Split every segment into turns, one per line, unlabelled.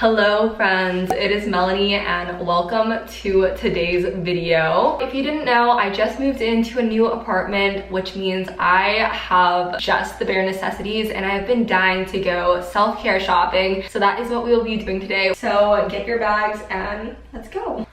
Hello friends, it is Melanie and welcome to today's video. If you didn't know, I just moved into a new apartment, which means I have just the bare necessities and I've been dying to go self-care shopping. So that is what we will be doing today. So get your bags and let's go.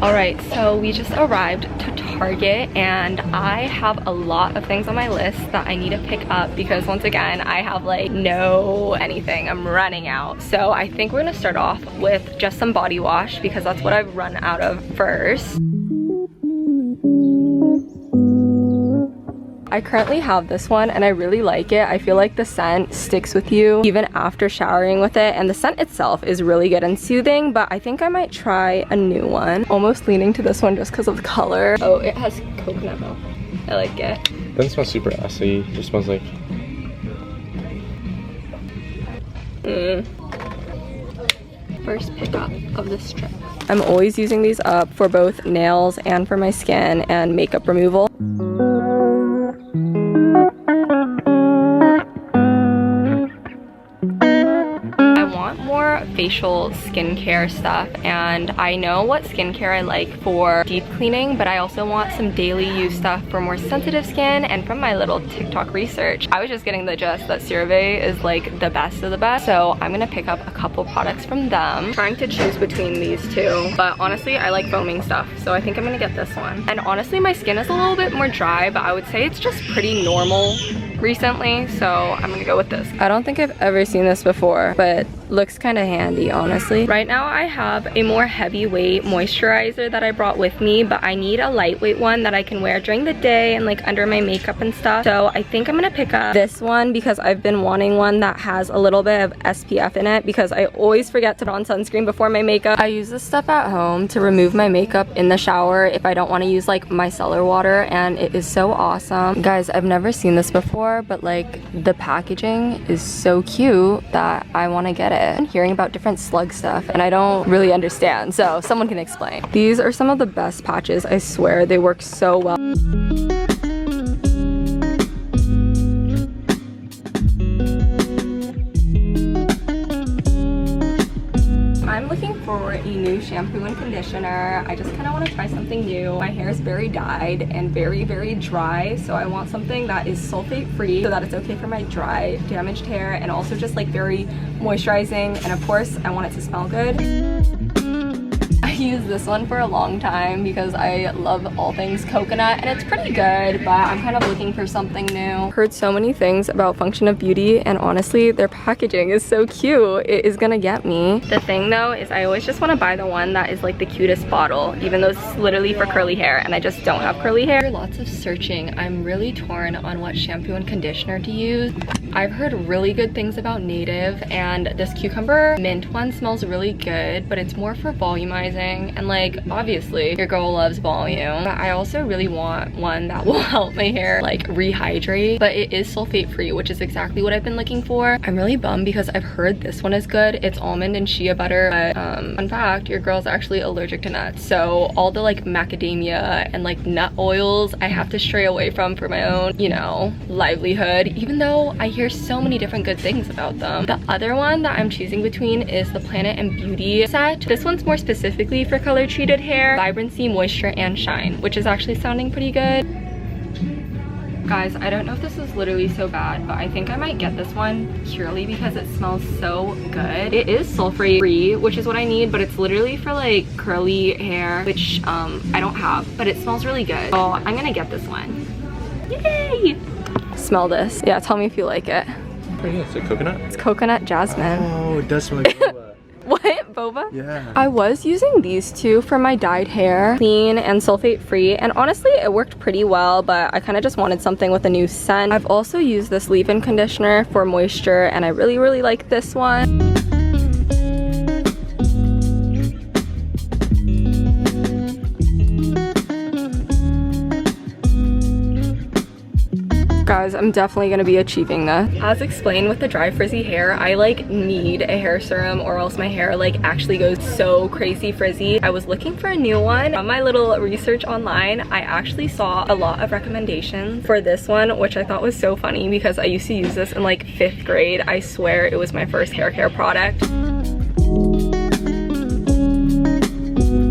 Alright, so we just arrived to Target and I have a lot of things on my list that I need to pick up because once again, I have like no anything. I'm running out. So I think we're gonna start off with just some body wash because that's what I've run out of first. I currently have this one and I really like it. I feel like the scent sticks with you even after showering with it, and the scent itself is really good and soothing, but I think I might try a new one. Almost leaning to this one just because of the color. Oh, it has coconut milk. I like it.
It doesn't smell super assy. It just smells like...
First pickup of this trip. I'm always using these up for both nails and for my skin and makeup removal. Facial skincare stuff, and I know what skincare I like for deep cleaning, but I also want some daily use stuff for more sensitive skin. And from my little TikTok research, I was just getting the gist that CeraVe is like the best of the best, so I'm gonna pick up a couple products from them. Trying to choose between these two, but honestly I like foaming stuff, so I think I'm gonna get this one. And honestly my skin is a little bit more dry, but I would say it's just pretty normal recently, so I'm gonna go with this. I don't think I've ever seen this before, but looks kind of handy, honestly. Right now I have a more heavyweight moisturizer that I brought with me, but I need a lightweight one that I can wear during the day and like under my makeup and stuff. So I think I'm gonna pick up this one because I've been wanting one that has a little bit of SPF in it because I always forget to put on sunscreen before my makeup. I use this stuff at home to remove my makeup in the shower if I don't want to use like micellar water, and it is so awesome. Guys, I've never seen this before, but like the packaging is so cute that I want to get it. I'm hearing about different slug stuff and I don't really understand, so someone can explain. These are some of the best patches, I swear. They work so well. I'm looking for a new shampoo and conditioner. I just kind of want to try something new. My hair is very dyed and very dry, so I want something that is sulfate free so that it's okay for my dry, damaged hair, and also just like very moisturizing, and of course I want it to smell good. I used this one for a long time because I love all things coconut and it's pretty good, but I'm kind of looking for something new. Heard so many things about Function of Beauty and honestly their packaging is so cute. It is gonna get me. The thing though is I always just want to buy the one that is like the cutest bottle, even though it's literally for curly hair and I just don't have curly hair. After lots of searching, I'm really torn on what shampoo and conditioner to use. I've heard really good things about Native, and this cucumber mint one smells really good, but it's more for volumizing, and like obviously your girl loves volume, but I also really want one that will help my hair like rehydrate, but it is sulfate free, which is exactly what I've been looking for. I'm really bummed because I've heard this one is good. It's almond and shea butter, but fun fact, your girl's actually allergic to nuts, so all the like macadamia and like nut oils I have to stray away from for my own, you know, livelihood, even though I hear so many different good things about them. The other one that I'm choosing between is the Planet and Beauty set. This one's more specifically for color treated hair, vibrancy, moisture, and shine, which is actually sounding pretty good. Guys, I don't know if this is literally so bad, but I think I might get this one purely because it smells so good. It is sulfate free, which is what I need, but it's literally for like curly hair, which I don't have, but it smells really good. So I'm gonna get this one. Yay! Smell this. Yeah, tell me if you like it.
Oh yeah, it's like coconut?
It's coconut jasmine.
Oh, it does smell like boba.
What? Boba?
Yeah.
I was using these two for my dyed hair. Clean and sulfate free, and honestly it worked pretty well, but I kind of just wanted something with a new scent. I've also used this leave-in conditioner for moisture, and I really like this one. Guys, I'm definitely gonna be achieving this. As explained with the dry frizzy hair, I like need a hair serum or else my hair like actually goes so crazy frizzy. I was looking for a new one. On my little research online, I actually saw a lot of recommendations for this one, which I thought was so funny because I used to use this in like 5th grade. I swear it was my first hair care product.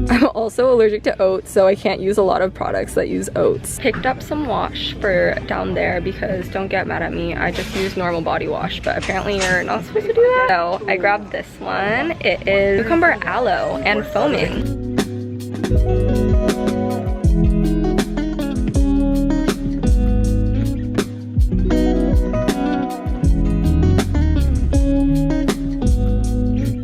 I'm also allergic to oats, so I can't use a lot of products that use oats. Picked up some wash for down there because don't get mad at me, I just use normal body wash, but apparently you're not supposed to do that. So I grabbed this one. It is cucumber aloe and foaming.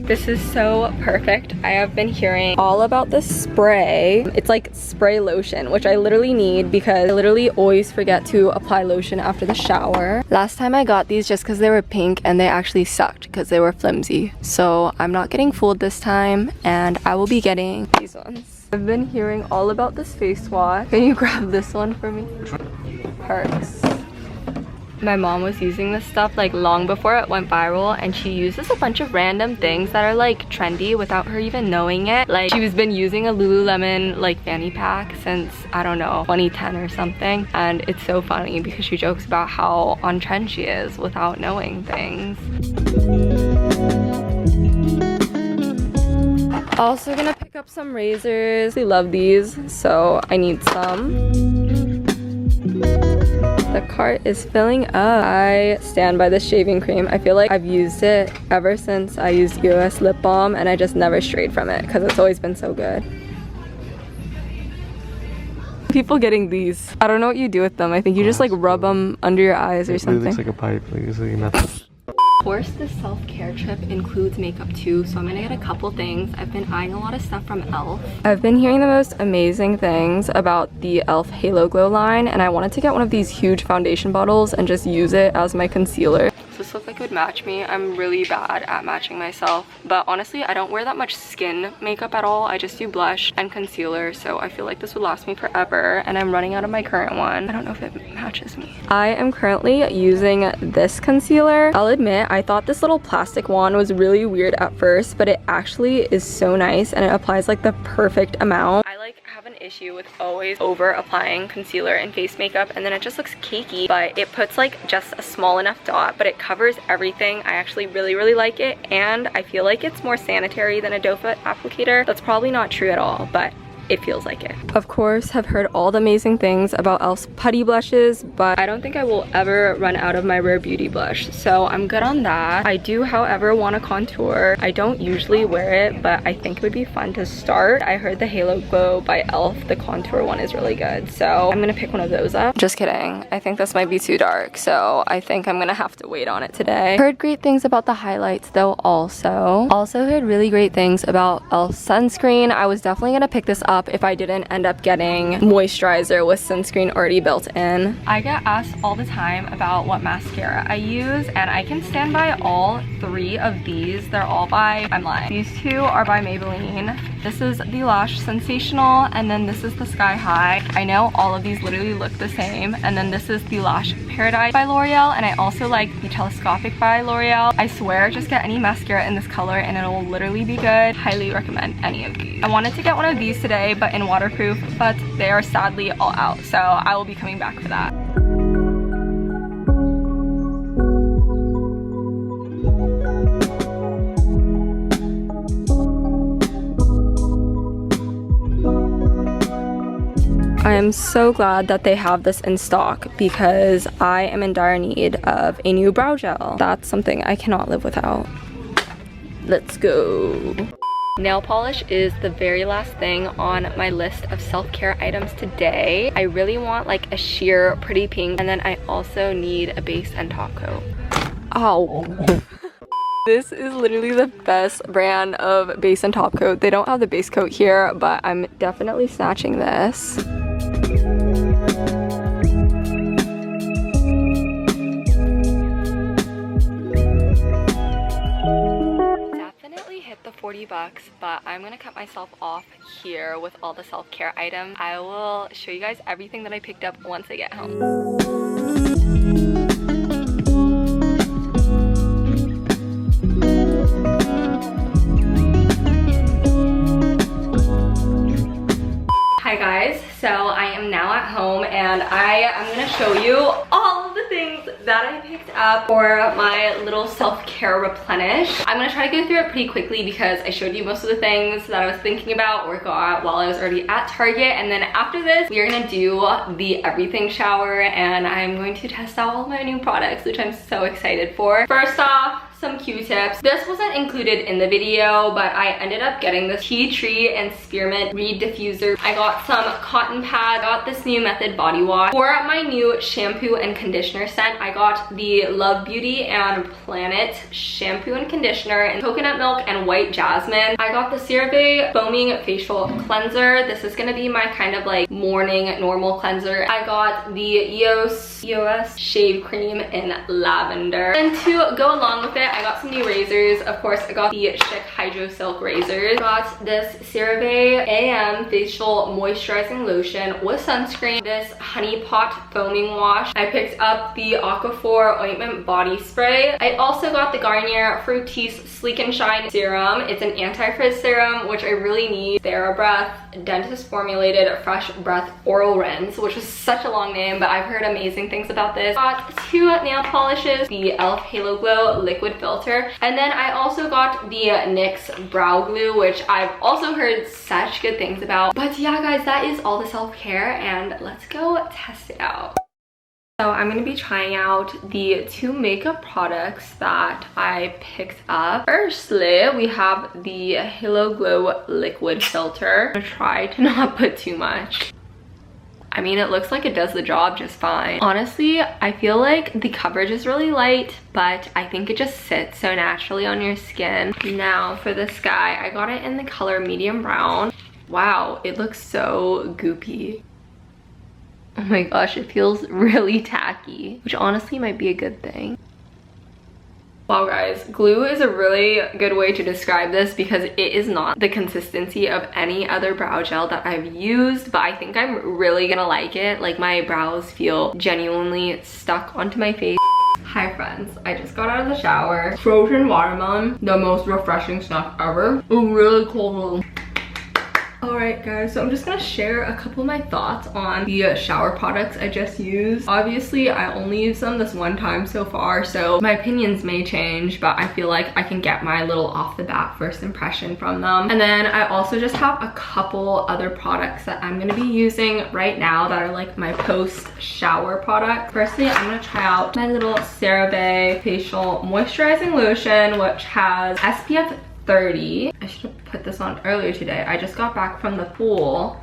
This is so perfect. I have been hearing all about this spray. It's like spray lotion, which I literally need because I literally always forget to apply lotion after the shower. Last time I got these just because they were pink and they actually sucked because they were flimsy. So I'm not getting fooled this time and I will be getting these ones. I've been hearing all about this face wash. Can you grab this one for me? Perks. My mom was using this stuff like long before it went viral, and she uses a bunch of random things that are like trendy without her even knowing it. Like she's been using a Lululemon like fanny pack since, I don't know, 2010 or something, and it's so funny because she jokes about how on trend she is without knowing things. Also gonna pick up some razors. I love these, so I need some. The cart is filling up. I stand by this shaving cream. I feel like I've used it ever since I used US lip balm and I just never strayed from it because it's always been so good. People getting these. I don't know what you do with them. I think you just like rub them under your eyes or something.
It looks like a pipe. Like, it's like nothing.
Of course, this self-care trip includes makeup too, so I'm gonna get a couple things. I've been eyeing a lot of stuff from e.l.f. I've been hearing the most amazing things about the e.l.f. Halo Glow line, and I wanted to get one of these huge foundation bottles and just use it as my concealer. Does this look like it would match me? I'm really bad at matching myself, but honestly, I don't wear that much skin makeup at all. I just do blush and concealer, so I feel like this would last me forever, and I'm running out of my current one. I don't know if it matches me. I am currently using this concealer. I'll admit, I thought this little plastic wand was really weird at first, but it actually is so nice and it applies like the perfect amount. I like have an issue with always over applying concealer and face makeup and then it just looks cakey, but it puts like just a small enough dot, but it covers everything. I actually really like it, and I feel like it's more sanitary than a doe foot applicator. That's probably not true at all, but it feels like it. Of course, have heard all the amazing things about e.l.f.'s putty blushes, but I don't think I will ever run out of my Rare Beauty blush, so I'm good on that. I do, however, want to contour. I don't usually wear it, but I think it would be fun to start. I heard the Halo Glow by e.l.f., the contour one, is really good, so I'm gonna pick one of those up. Just kidding. I think this might be too dark, so I think I'm gonna have to wait on it today. Heard great things about the highlights though also. Also heard really great things about e.l.f. sunscreen. I was definitely gonna pick this up if I didn't end up getting moisturizer with sunscreen already built in. I get asked all the time about what mascara I use, and I can stand by all 3 of these. They're all by, I'm lying. These 2 are by Maybelline. This is the Lash Sensational, and then this is the Sky High. I know all of these literally look the same, and then this is the Lash Paradise by L'Oreal, and I also like the Telescopic by L'Oreal. I swear, just get any mascara in this color and it'll literally be good. Highly recommend any of these. I wanted to get one of these today, but in waterproof, but they are sadly all out, so I will be coming back for that. I am so glad that they have this in stock because I am in dire need of a new brow gel. That's something I cannot live without. Let's go. Nail polish is the very last thing on my list of self-care items today. I really want like a sheer pretty pink, and then I also need a base and top coat. Ow. This is literally the best brand of base and top coat. They don't have the base coat here, but I'm definitely snatching this. Hit the 40 bucks, but I'm gonna cut myself off here with all the self-care items. I will show you guys everything that I picked up once I get home. all of the things that I picked up for my little self-care replenish. I'm gonna try to go through it pretty quickly because I showed you most of the things that I was thinking about or got while I was already at Target. And then after this, we are gonna do the everything shower and I'm going to test out all my new products, which I'm so excited for. First off, some Q-tips. This wasn't included in the video, but I ended up getting this tea tree and spearmint reed diffuser. I got some cotton pads. I got this new Method body wash. For my new shampoo and conditioner scent, I got the Love Beauty and Planet shampoo and conditioner in coconut milk and white jasmine. I got the CeraVe foaming facial cleanser. This is gonna be my kind of like morning normal cleanser. I got the EOS shave cream in lavender. And to go along with it, I got some new razors. Of course, I got the Chic Hydro Silk razors. Got this CeraVe AM facial moisturizing lotion with sunscreen. This Honey Pot foaming wash. I picked up the Aquaphor ointment body spray. I also got the Garnier Fructis Sleek and Shine serum. It's an anti-frizz serum, which I really need. TheraBreath dentist formulated fresh breath oral rinse, which was such a long name, but I've heard amazing things about this. Got two nail polishes, the e.l.f. Halo Glow liquid filter, and then I also got the NYX brow glue, which I've also heard such good things about. But yeah guys, that is all the self-care and let's go test it out. So I'm going to be trying out the two makeup products that I picked up. Firstly, we have the Halo Glow liquid filter. I'm going to try to not put too much. I mean, it looks like it does the job just fine. Honestly, I feel like the coverage is really light, but I think it just sits so naturally on your skin. Now for this guy, I got it in the color medium brown. Wow, it looks so goopy. Oh my gosh, it feels really tacky, which honestly might be a good thing. Wow guys, glue is a really good way to describe this because it is not the consistency of any other brow gel that I've used, but I think I'm really gonna like it. Like my brows feel genuinely stuck onto my face. Hi friends, I just got out of the shower. Frozen watermelon, the most refreshing snack ever. It's really cold. Alright guys, so I'm just gonna share a couple of my thoughts on the shower products I just used. Obviously, I only used them this one time so far, so my opinions may change, but I feel like I can get my little off the bat first impression from them. And then I also just have a couple other products that I'm gonna be using right now that are like my post-shower product. Firstly, I'm gonna try out my little CeraVe facial moisturizing lotion, which has SPF 30. I should have put this on earlier today. I just got back from the pool.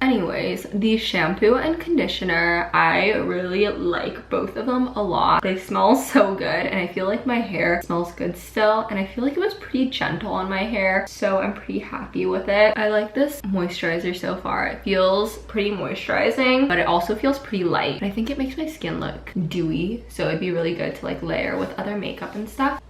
Anyways, the shampoo and conditioner, I really like both of them a lot. They smell so good and I feel like my hair smells good still, and I feel like it was pretty gentle on my hair, so I'm pretty happy with it. I like this moisturizer so far. It feels pretty moisturizing, but it also feels pretty light. I think it makes my skin look dewy, so it'd be really good to like layer with other makeup and stuff.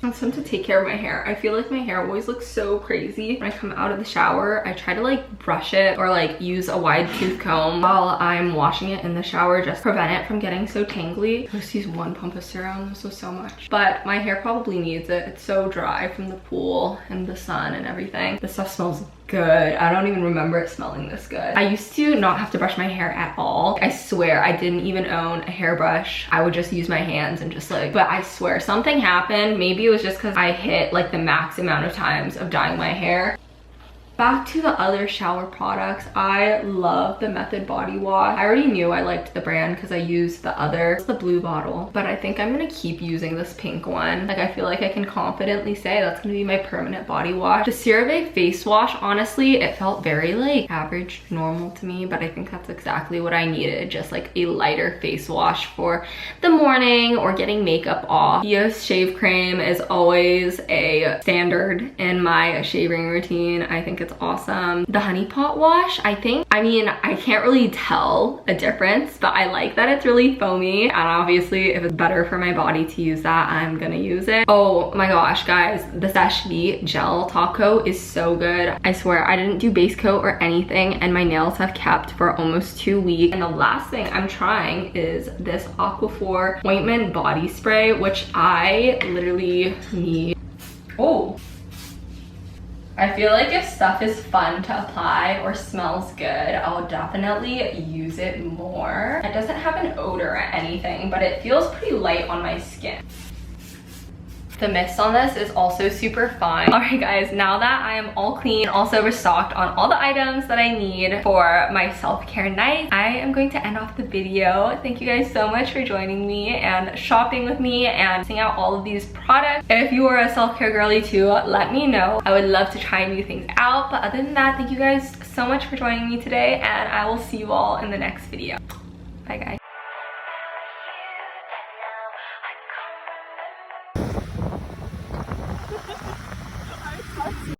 It's time to take care of my hair. I feel like my hair always looks so crazy. When I come out of the shower, I try to like brush it or like use a wide tooth comb while I'm washing it in the shower just to prevent it from getting so tangly. I just use one pump of serum. This was so much. But my hair probably needs it. It's so dry from the pool and the sun and everything. This stuff smells good. I don't even remember it smelling this good. I used to not have to brush my hair at all. I swear I didn't even own a hairbrush. I would just use my hands and just like, but I swear something happened. Maybe it was just because I hit like the max amount of times of dyeing my hair. Back to the other shower products, I love the Method body wash. I already knew I liked the brand because I used the blue bottle, but I think I'm gonna keep using this pink one. Like I feel like I can confidently say that's gonna be my permanent body wash. The CeraVe face wash, honestly, it felt very like average, normal to me, but I think that's exactly what I needed. Just like a lighter face wash for the morning or getting makeup off. EOS shave cream is always a standard in my shaving routine. I think it's awesome. The honey pot wash, I mean, I can't really tell a difference, but I like that it's really foamy, and obviously if it's better for my body to use that, I'm gonna use it. Oh my gosh guys, the Seche gel top coat is so good. I swear I didn't do base coat or anything, and my nails have kept for almost 2 weeks. And the last thing I'm trying is this Aquaphor ointment body spray, which I literally need. Oh, I feel like if stuff is fun to apply or smells good, I'll definitely use it more. It doesn't have an odor or anything, but it feels pretty light on my skin. The mist on this is also super fun. Alright guys, now that I am all clean, also restocked on all the items that I need for my self-care night, I am going to end off the video. Thank you guys so much for joining me and shopping with me and seeing out all of these products. If you are a self-care girly too, let me know. I would love to try new things out. But other than that, thank you guys so much for joining me today, and I will see you all in the next video. Bye guys.